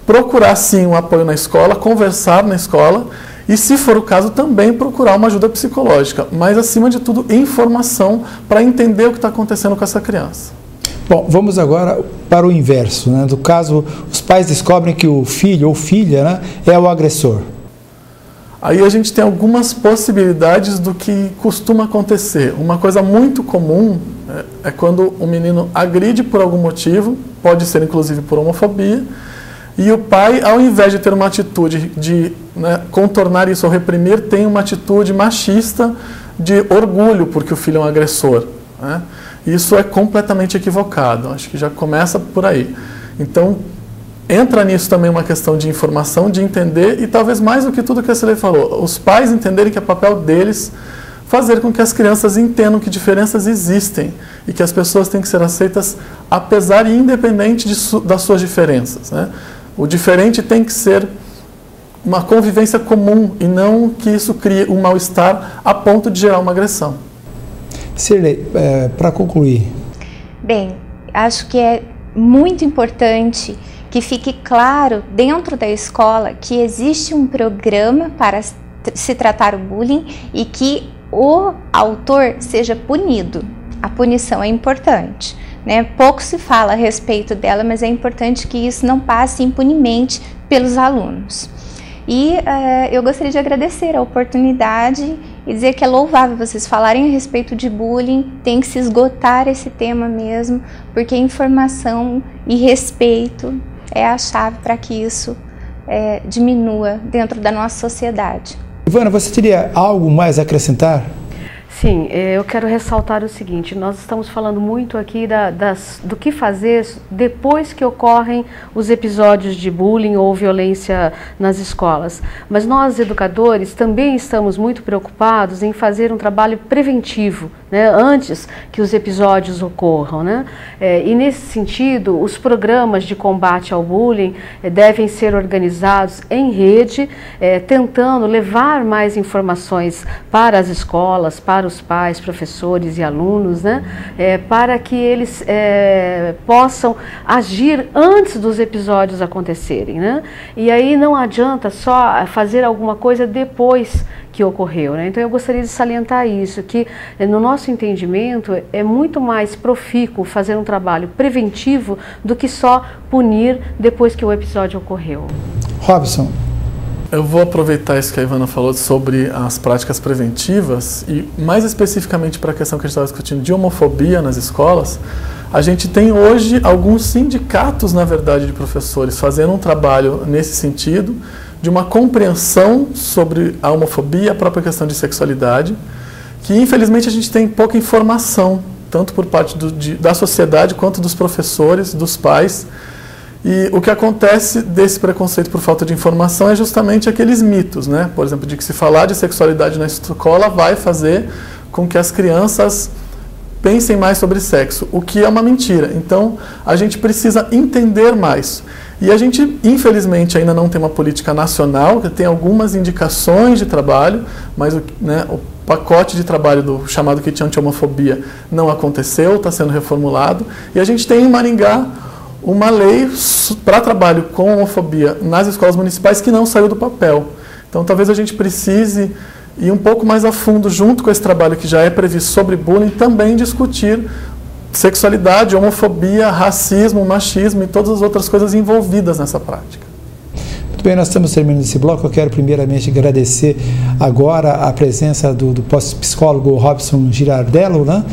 Procurar sim um apoio na escola, conversar na escola e, se for o caso, também procurar uma ajuda psicológica. Mas, acima de tudo, informação para entender o que está acontecendo com essa criança. Bom, vamos agora para o inverso, né? No caso, os pais descobrem que o filho ou filha, né, é o agressor. Aí a gente tem algumas possibilidades do que costuma acontecer. Uma coisa muito comum é quando o menino agride por algum motivo, pode ser inclusive por homofobia, e o pai, ao invés de ter uma atitude de contornar isso ou reprimir, tem uma atitude machista de orgulho porque o filho é um agressor, né? Isso é completamente equivocado, acho que já começa por aí. Então, entra nisso também uma questão de informação, de entender, e talvez mais do que tudo que a Silei falou, os pais entenderem que é papel deles fazer com que as crianças entendam que diferenças existem e que as pessoas têm que ser aceitas apesar e independente das suas diferenças, né? O diferente tem que ser uma convivência comum e não que isso crie um mal-estar a ponto de gerar uma agressão. Sirley, para concluir. Bem, acho que é muito importante que fique claro dentro da escola que existe um programa para se tratar o bullying e que o autor seja punido. A punição é importante, né? Pouco se fala a respeito dela, mas é importante que isso não passe impunemente pelos alunos. E eu gostaria de agradecer a oportunidade e dizer que é louvável vocês falarem a respeito de bullying, tem que se esgotar esse tema mesmo, porque informação e respeito é a chave para que isso diminua dentro da nossa sociedade. Ivana, você teria algo mais a acrescentar? Sim, eu quero ressaltar o seguinte, nós estamos falando muito aqui do que fazer depois que ocorrem os episódios de bullying ou violência nas escolas. Mas nós, educadores, também estamos muito preocupados em fazer um trabalho preventivo, né, antes que os episódios ocorram, né? E nesse sentido, os programas de combate ao bullying devem ser organizados em rede, tentando levar mais informações para as escolas, para os pais, professores e alunos, né, para que eles possam agir antes dos episódios acontecerem, né? E aí não adianta só fazer alguma coisa depois que ocorreu, né? Então eu gostaria de salientar isso, que no nosso entendimento é muito mais profícuo fazer um trabalho preventivo do que só punir depois que o episódio ocorreu. Robson. Eu vou aproveitar isso que a Ivana falou sobre as práticas preventivas e mais especificamente para a questão que a gente estava discutindo de homofobia nas escolas. A gente tem hoje alguns sindicatos, na verdade, de professores fazendo um trabalho nesse sentido, de uma compreensão sobre a homofobia, a própria questão de sexualidade, que infelizmente a gente tem pouca informação, tanto por parte da sociedade quanto dos professores, dos pais. E o que acontece desse preconceito por falta de informação é justamente aqueles mitos, né? Por exemplo, de que se falar de sexualidade na escola vai fazer com que as crianças pensem mais sobre sexo, o que é uma mentira. Então, a gente precisa entender mais. E a gente, infelizmente, ainda não tem uma política nacional, que tem algumas indicações de trabalho, mas o pacote de trabalho do chamado Kit Anti-Homofobia não aconteceu, está sendo reformulado. E a gente tem em Maringá uma lei para trabalho com homofobia nas escolas municipais que não saiu do papel. Então, talvez a gente precise ir um pouco mais a fundo, junto com esse trabalho que já é previsto sobre bullying, também discutir sexualidade, homofobia, racismo, machismo e todas as outras coisas envolvidas nessa prática. Muito bem, nós estamos terminando esse bloco. Eu quero primeiramente agradecer agora a presença do psicólogo Robson Girardello, né?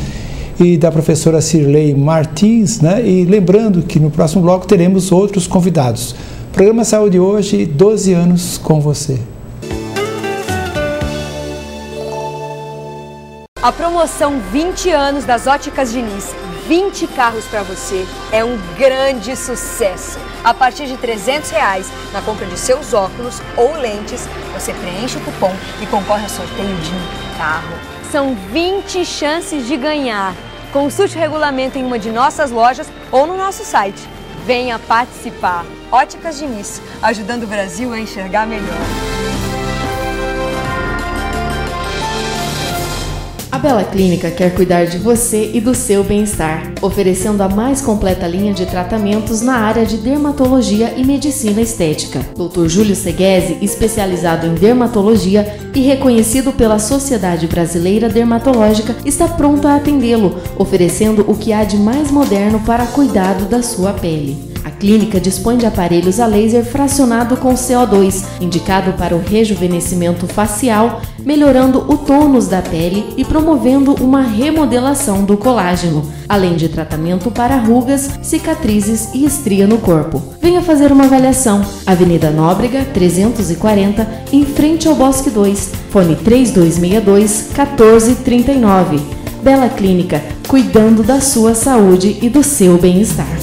E da professora Cirlei Martins, né? E lembrando que no próximo bloco teremos outros convidados. Programa Saúde hoje, 12 anos com você. A promoção 20 anos das Óticas Diniz, 20 carros para você, é um grande sucesso. A partir de R$300 na compra de seus óculos ou lentes, você preenche o cupom e concorre ao sorteio de um carro. São 20 chances de ganhar. Consulte o regulamento em uma de nossas lojas ou no nosso site. Venha participar. Óticas Diniz, ajudando o Brasil a enxergar melhor. A Bela Clínica quer cuidar de você e do seu bem-estar, oferecendo a mais completa linha de tratamentos na área de dermatologia e medicina estética. Dr. Júlio Seguesi, especializado em dermatologia e reconhecido pela Sociedade Brasileira Dermatológica, está pronto a atendê-lo, oferecendo o que há de mais moderno para cuidado da sua pele. A clínica dispõe de aparelhos a laser fracionado com CO2, indicado para o rejuvenescimento facial, melhorando o tônus da pele e promovendo uma remodelação do colágeno, além de tratamento para rugas, cicatrizes e estria no corpo. Venha fazer uma avaliação. Avenida Nóbrega, 340, em frente ao Bosque 2. Fone 3262-1439. Bela Clínica, cuidando da sua saúde e do seu bem-estar.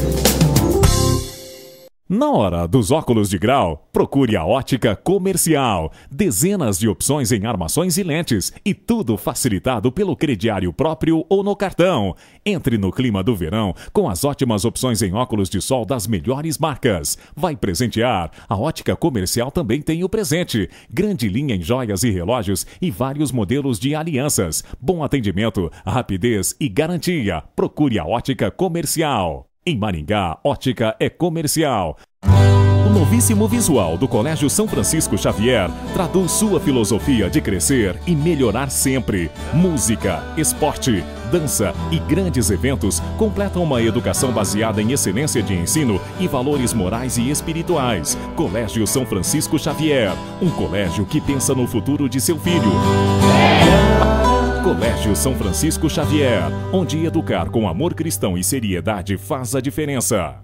Na hora dos óculos de grau, procure a Ótica Comercial. Dezenas de opções em armações e lentes e tudo facilitado pelo crediário próprio ou no cartão. Entre no clima do verão com as ótimas opções em óculos de sol das melhores marcas. Vai presentear? A Ótica Comercial também tem o presente. Grande linha em joias e relógios e vários modelos de alianças. Bom atendimento, rapidez e garantia. Procure a Ótica Comercial. Em Maringá, ótica é comercial. O novíssimo visual do Colégio São Francisco Xavier traduz sua filosofia de crescer e melhorar sempre. Música, esporte, dança e grandes eventos completam uma educação baseada em excelência de ensino e valores morais e espirituais. Colégio São Francisco Xavier, um colégio que pensa no futuro de seu filho. Colégio São Francisco Xavier, onde educar com amor cristão e seriedade faz a diferença.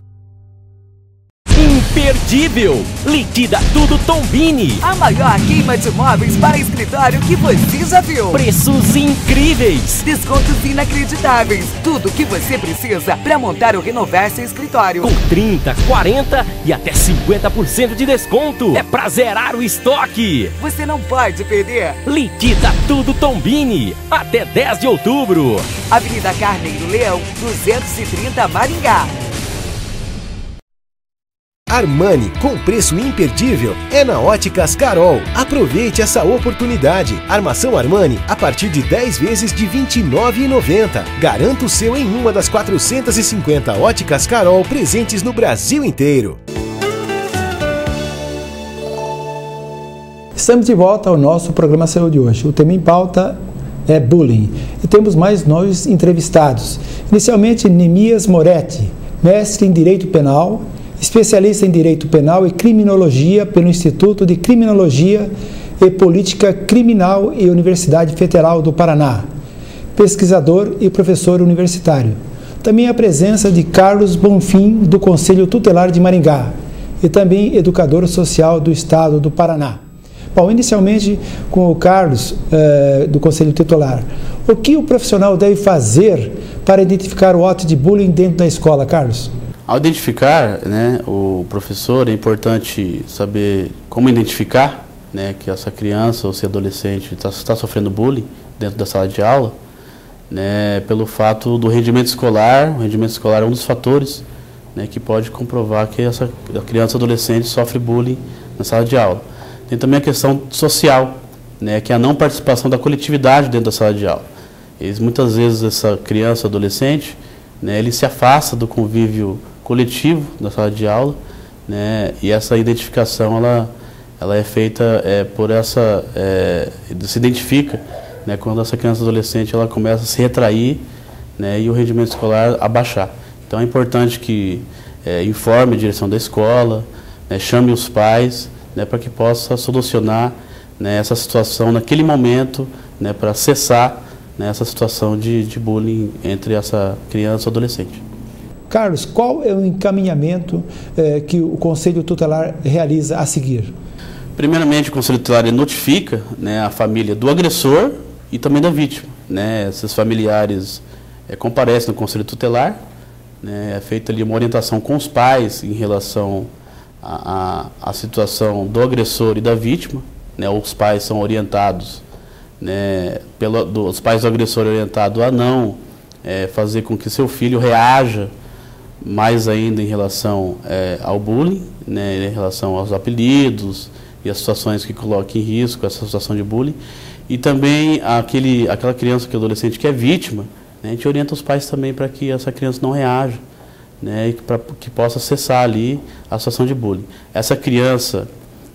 imperdível. Liquida Tudo Tombini. A maior queima de móveis para escritório que você já viu. Preços incríveis. Descontos inacreditáveis. Tudo que você precisa para montar ou renovar seu escritório. Com 30, 40 e até 50% de desconto. É pra zerar o estoque. Você não pode perder. Liquida Tudo Tombini. Até 10 de outubro. Avenida Carneiro Leão, 230 Maringá. Armani, com preço imperdível, é na Óticas Carol. Aproveite essa oportunidade. Armação Armani a partir de 10 vezes de R$ 29,90. Garanta o seu em uma das 450 Óticas Carol presentes no Brasil inteiro. Estamos de volta ao nosso programa Saúde hoje. O tema em pauta é bullying. E temos mais novos entrevistados. Inicialmente, Nemias Moretti, mestre em Direito Penal, especialista em Direito Penal e Criminologia pelo Instituto de Criminologia e Política Criminal e Universidade Federal do Paraná, pesquisador e professor universitário. Também a presença de Carlos Bonfim, do Conselho Tutelar de Maringá, e também educador social do Estado do Paraná. Bom, inicialmente com o Carlos, do Conselho Tutelar. O que o profissional deve fazer para identificar o ato de bullying dentro da escola, Carlos? Ao identificar, né, o professor, é importante saber como identificar, né, que essa criança ou esse adolescente está sofrendo bullying dentro da sala de aula, né, pelo fato do rendimento escolar. O rendimento escolar é um dos fatores, né, que pode comprovar que a criança ou adolescente sofre bullying na sala de aula. Tem também a questão social, né, que é a não participação da coletividade dentro da sala de aula. Muitas vezes essa criança ou adolescente, né, ele se afasta do convívio coletivo da sala de aula, né, e essa identificação ela é feita se identifica, né, quando essa criança ou adolescente ela começa a se retrair, né, e o rendimento escolar abaixar. Então é importante que informe a direção da escola, né, chame os pais, né, para que possa solucionar, né, essa situação naquele momento, né, para cessar, né, essa situação de bullying entre essa criança ou adolescente. Carlos, qual é o encaminhamento que o Conselho Tutelar realiza a seguir? Primeiramente, o Conselho Tutelar notifica, né, a família do agressor e também da vítima, né. Esses familiares comparecem no Conselho Tutelar, né, é feita ali uma orientação com os pais em relação à situação do agressor e da vítima, né. Os pais são orientados, né, os pais do agressor orientados a não fazer com que seu filho reaja mais ainda em relação ao bullying, né, em relação aos apelidos e as situações que colocam em risco essa situação de bullying. E também aquela criança, que é adolescente que é vítima, né, a gente orienta os pais também para que essa criança não reaja, né, e para que possa cessar ali a situação de bullying. Essa criança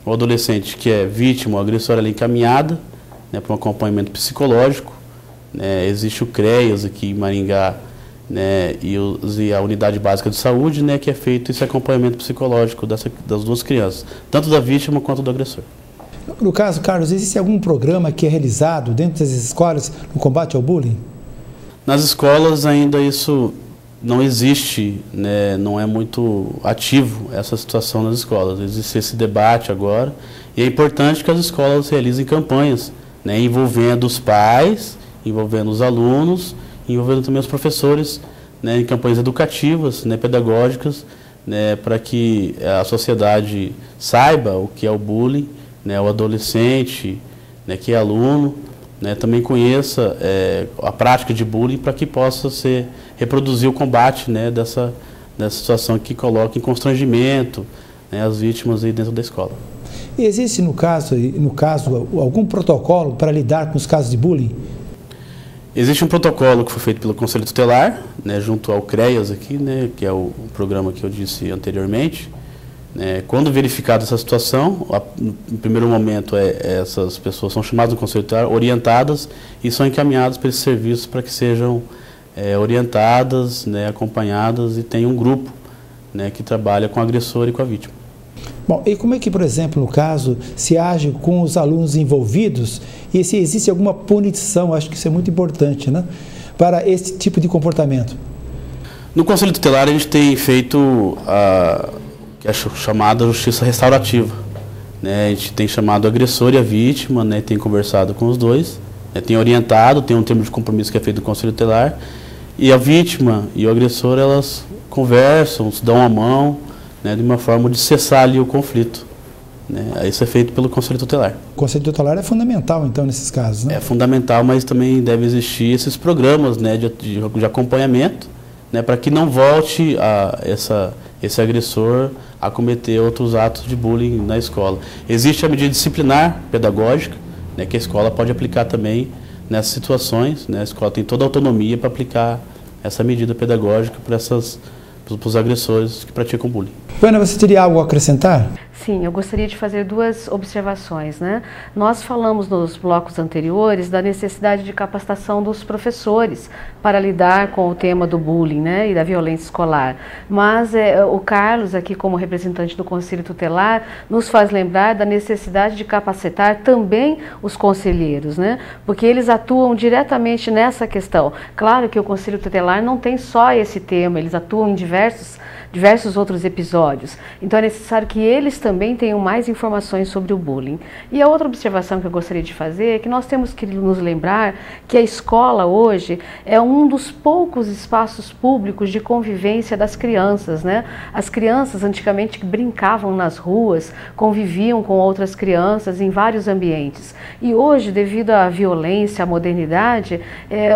ou adolescente que é vítima ou agressor, ela é encaminhada, né, para um acompanhamento psicológico, né. Existe o CREAS aqui em Maringá, né, e a Unidade Básica de Saúde, né, que é feito esse acompanhamento psicológico das duas crianças, tanto da vítima quanto do agressor. No caso, Carlos, existe algum programa que é realizado dentro das escolas no combate ao bullying? Nas escolas ainda isso não existe, né, não é muito ativo essa situação nas escolas. Existe esse debate agora e é importante que as escolas realizem campanhas, né, envolvendo os pais, envolvendo os alunos, envolvendo também os professores, né, em campanhas educativas, né, pedagógicas, né, para que a sociedade saiba o que é o bullying, né, o adolescente, né, que é aluno, né, também conheça a prática de bullying, para que possa reproduzir o combate, né, dessa situação que coloca em constrangimento, né, as vítimas aí dentro da escola. E existe, no caso, algum protocolo para lidar com os casos de bullying? Existe um protocolo que foi feito pelo Conselho Tutelar, né, junto ao CREAS aqui, né, que é o programa que eu disse anteriormente. Quando verificada essa situação, no primeiro momento essas pessoas são chamadas no Conselho Tutelar, orientadas e são encaminhadas para esses serviços para que sejam orientadas, né, acompanhadas, e tem um grupo, né, que trabalha com o agressor e com a vítima. Bom, e como é que, por exemplo, no caso, se age com os alunos envolvidos e se existe alguma punição, acho que isso é muito importante, né, para esse tipo de comportamento? No Conselho Tutelar a gente tem feito que é chamada justiça restaurativa. Né? A gente tem chamado o agressor e a vítima, né? Tem conversado com os dois, né? Tem orientado, tem um termo de compromisso que é feito do Conselho Tutelar, e a vítima e o agressor, elas conversam, se dão a mão, né? De uma forma de cessar ali o conflito. Né? Isso é feito pelo Conselho Tutelar. O Conselho Tutelar é fundamental, então, nesses casos, né? É fundamental, mas também deve existir esses programas, né, de acompanhamento, né, para que não volte esse agressor a cometer outros atos de bullying na escola. Existe a medida disciplinar pedagógica, né, que a escola pode aplicar também nessas situações. Né, a escola tem toda a autonomia para aplicar essa medida pedagógica para os agressores que praticam bullying. Ana, você teria algo a acrescentar? Sim, eu gostaria de fazer duas observações, né? Nós falamos nos blocos anteriores da necessidade de capacitação dos professores para lidar com o tema do bullying, né, e da violência escolar. Mas o Carlos, aqui como representante do Conselho Tutelar, nos faz lembrar da necessidade de capacitar também os conselheiros, né? Porque eles atuam diretamente nessa questão. Claro que o Conselho Tutelar não tem só esse tema, eles atuam em diversos outros episódios. Então é necessário que eles também tenham mais informações sobre o bullying. E a outra observação que eu gostaria de fazer é que nós temos que nos lembrar que a escola hoje é um dos poucos espaços públicos de convivência das crianças, né? As crianças antigamente brincavam nas ruas, conviviam com outras crianças em vários ambientes. E hoje, devido à violência, à modernidade,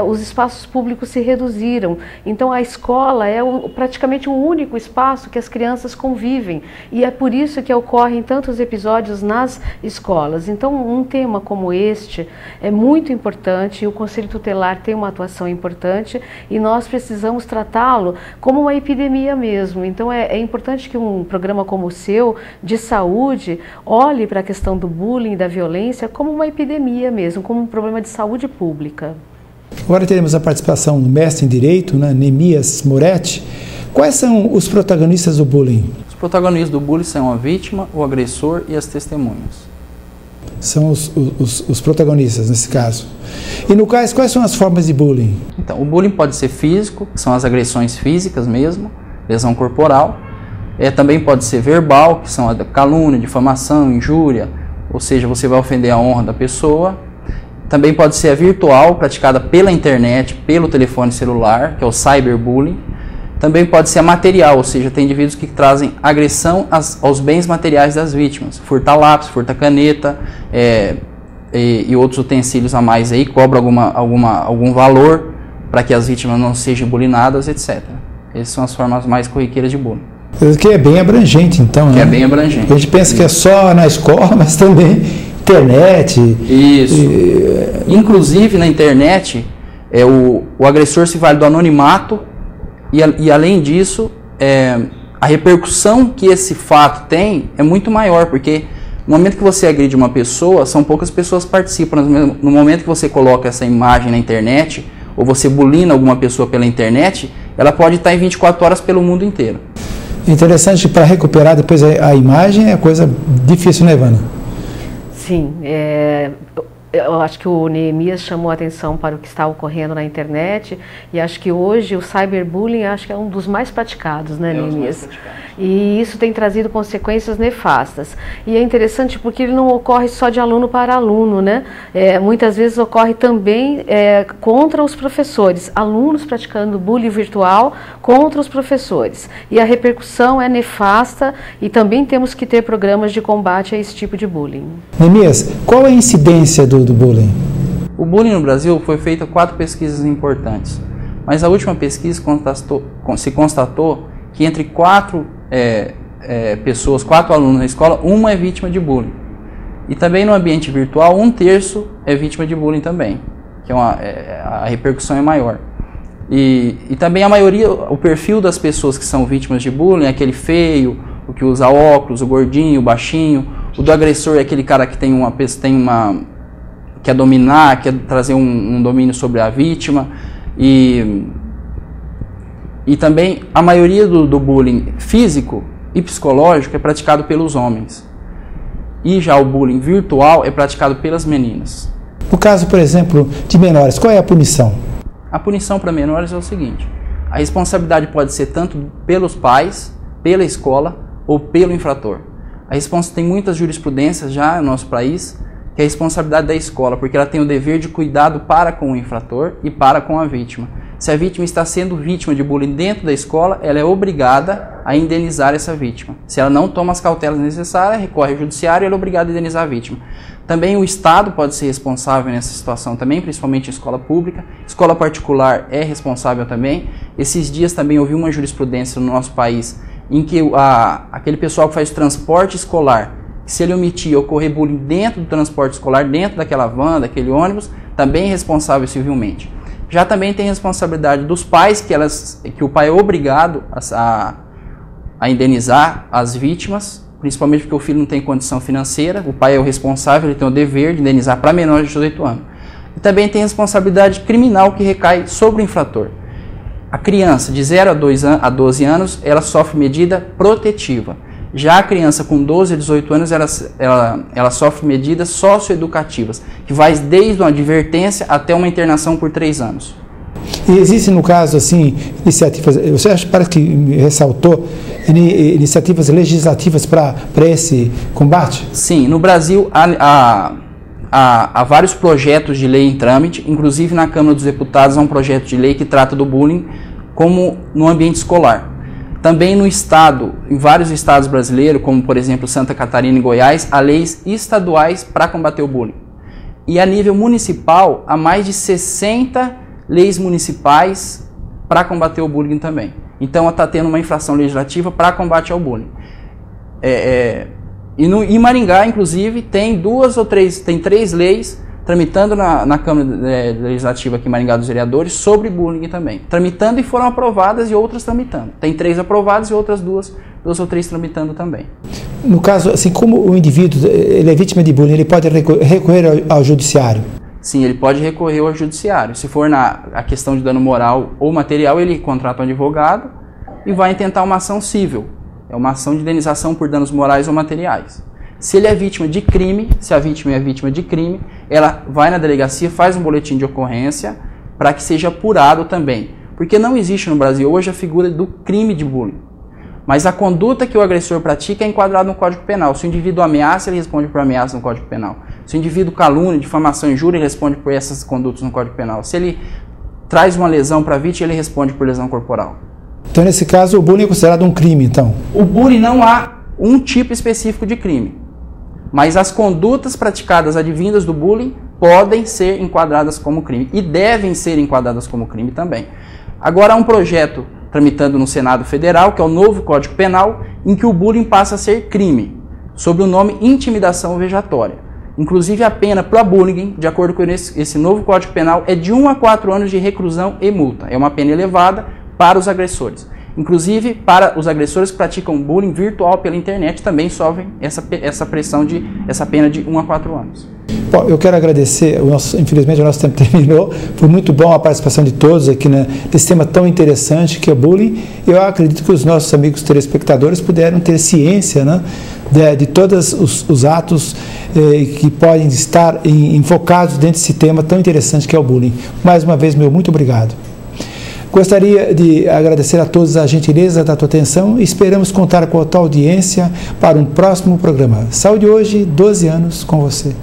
os espaços públicos se reduziram. Então a escola é praticamente o único espaço que as crianças convivem, e é por isso que ocorrem tantos episódios nas escolas. Então um tema como este é muito importante, e o Conselho Tutelar tem uma atuação importante, e nós precisamos tratá-lo como uma epidemia mesmo. Então é importante que um programa como o seu, de saúde, olhe para a questão do bullying e da violência como uma epidemia mesmo, como um problema de saúde pública. Agora teremos a participação do mestre em Direito, né, Neemias Moretti. Quais são os protagonistas do bullying? Os protagonistas do bullying são a vítima, o agressor e as testemunhas. São os protagonistas nesse caso. E no caso, quais são as formas de bullying? Então, o bullying pode ser físico, que são as agressões físicas mesmo, lesão corporal. Também pode ser verbal, que são a calúnia, difamação, injúria, ou seja, você vai ofender a honra da pessoa. Também pode ser a virtual, praticada pela internet, pelo telefone celular, que é o cyberbullying. Também pode ser a material, ou seja, tem indivíduos que trazem agressão aos bens materiais das vítimas. Furta lápis, furta caneta e outros utensílios a mais aí, cobra algum valor para que as vítimas não sejam bulinadas, etc. Essas são as formas mais corriqueiras de bullying. Que é bem abrangente, então, né? Que é bem abrangente. A gente pensa que é só na escola, mas também internet. Isso. Inclusive na internet, o agressor se vale do anonimato. E além disso, a repercussão que esse fato tem é muito maior, porque no momento que você agride uma pessoa, são poucas pessoas que participam. No momento que você coloca essa imagem na internet, ou você bulina alguma pessoa pela internet, ela pode estar em 24 horas pelo mundo inteiro. Interessante, para recuperar depois a imagem é coisa difícil, né, Ivana? Sim, eu acho que o Neemias chamou a atenção para o que está ocorrendo na internet, e acho que hoje o cyberbullying acho que é um dos mais praticados, né, Neemias? E isso tem trazido consequências nefastas. E é interessante porque ele não ocorre só de aluno para aluno, né? Muitas vezes ocorre também contra os professores, alunos praticando bullying virtual contra os professores. E a repercussão é nefasta, e também temos que ter programas de combate a esse tipo de bullying. Neemias, qual é a incidência do bullying? O bullying no Brasil foi feita 4 pesquisas importantes, mas a última pesquisa se constatou que entre 4 pessoas, 4 alunos na escola, uma é vítima de bullying. E também no ambiente virtual, 1/3 é vítima de bullying também, que a repercussão é maior. E também a maioria, o perfil das pessoas que são vítimas de bullying é aquele feio, o que usa óculos, o gordinho, o baixinho. O do agressor é aquele cara que quer dominar, quer trazer um domínio sobre a vítima. E também a maioria do bullying físico e psicológico é praticado pelos homens. E já o bullying virtual é praticado pelas meninas. No caso, por exemplo, de menores, qual é a punição? A punição para menores é o seguinte: a responsabilidade pode ser tanto pelos pais, pela escola ou pelo infrator. Tem muitas jurisprudências já no nosso país que é a responsabilidade da escola, porque ela tem o dever de cuidado para com o infrator e para com a vítima. Se a vítima está sendo vítima de bullying dentro da escola, ela é obrigada a indenizar essa vítima. Se ela não toma as cautelas necessárias, recorre ao judiciário, ela é obrigada a indenizar a vítima. Também o Estado pode ser responsável nessa situação também, principalmente a escola pública. Escola particular é responsável também. Esses dias também houve uma jurisprudência no nosso país em que aquele pessoal que faz transporte escolar, se ele omitir ocorrer bullying dentro do transporte escolar, dentro daquela van, daquele ônibus, também é responsável civilmente. Já também tem responsabilidade dos pais, que o pai é obrigado a indenizar as vítimas, principalmente porque o filho não tem condição financeira, o pai é o responsável, ele tem o dever de indenizar para menores de 18 anos. E também tem responsabilidade criminal que recai sobre o infrator. A criança de 0 a 12 anos, ela sofre medida protetiva. Já a criança com 12 a 18 anos, ela sofre medidas socioeducativas, que vai desde uma advertência até uma internação por 3 anos. E existem, no caso, assim, iniciativas, você parece que ressaltou, iniciativas legislativas para esse combate? Sim, no Brasil há vários projetos de lei em trâmite, inclusive na Câmara dos Deputados há um projeto de lei que trata do bullying como no ambiente escolar. Também no estado, em vários estados brasileiros, como por exemplo Santa Catarina e Goiás, há leis estaduais para combater o bullying. E a nível municipal, há mais de 60 leis municipais para combater o bullying também. Então está tendo uma infração legislativa para combate ao bullying. Em Maringá, inclusive, tem 3 leis tramitando na Câmara Legislativa aqui em Maringá dos Vereadores sobre bullying também. Tramitando e foram aprovadas e outras tramitando. Tem 3 aprovadas e outras 2 ou 3 tramitando também. No caso, assim, como o indivíduo ele é vítima de bullying, ele pode recorrer ao judiciário? Sim, ele pode recorrer ao judiciário. Se for a questão de dano moral ou material, ele contrata um advogado e vai intentar uma ação civil. É uma ação de indenização por danos morais ou materiais. Se ele é vítima de crime, se a vítima é vítima de crime, ela vai na delegacia, faz um boletim de ocorrência para que seja apurado também. Porque não existe no Brasil hoje a figura do crime de bullying. Mas a conduta que o agressor pratica é enquadrada no Código Penal. Se o indivíduo ameaça, ele responde por ameaça no Código Penal. Se o indivíduo calúnia, difamação e injúria, ele responde por essas condutas no Código Penal. Se ele traz uma lesão para a vítima, ele responde por lesão corporal. Então, nesse caso, o bullying é considerado um crime, então? O bullying não há um tipo específico de crime. Mas as condutas praticadas advindas do bullying podem ser enquadradas como crime e devem ser enquadradas como crime também. Agora há um projeto tramitando no Senado Federal, que é o novo Código Penal, em que o bullying passa a ser crime, sob o nome intimidação vejatória. Inclusive a pena para bullying, de acordo com esse novo Código Penal, é de 1 a 4 anos de reclusão e multa. É uma pena elevada para os agressores. Inclusive, para os agressores que praticam bullying virtual pela internet, também sofrem essa pena de 1 a 4 anos. Bom, eu quero agradecer, infelizmente o nosso tempo terminou, foi muito bom a participação de todos aqui nesse tema tão interessante que é o bullying. Eu acredito que os nossos amigos telespectadores puderam ter ciência, né, de todos os atos que podem estar enfocados dentro desse tema tão interessante que é o bullying. Mais uma vez, muito obrigado. Gostaria de agradecer a todos a gentileza da tua atenção e esperamos contar com a tua audiência para um próximo programa. Saúde hoje, 12 anos com você.